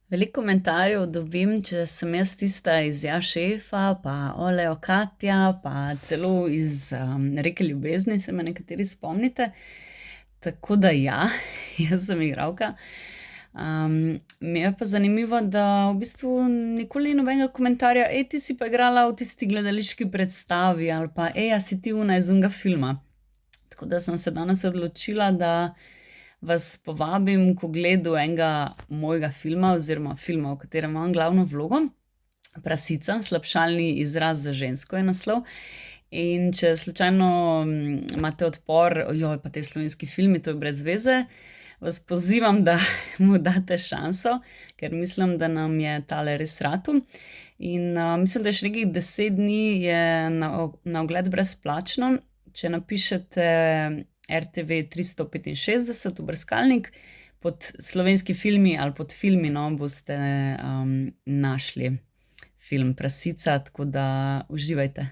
Veliko komentarjev dobim, če sem jaz tista iz Ja, šefa, pa Oleo Katja, pa celo iz Reke ljubezni, se me nekateri spomnite. Tako da ja, jaz sem igralka. Mi je pa zanimivo, da v bistvu nikoli ni nobenega komentarja, ti si pa igrala v tisti gledališki predstavi, ali pa, a si ti ona iz onega filma. Tako da sem se danes odločila, da vas povabim k ogledu enega mojega filma oziroma filma, v katerem imam glavno vlogo. Prasica, slabšalni izraz za žensko je naslov. In če slučajno imate odpor, pa te slovenski filmi, to je brez veze, vas pozivam, da mu date šanso, ker mislim, da nam je tale res ratu. In mislim, da je še nekih 10 dni je na ogled brezplačno. Če napišete RTV 365 v brskalnik, pod slovenski filmi ali pod filmi, boste našli film Prasica, tako da uživajte.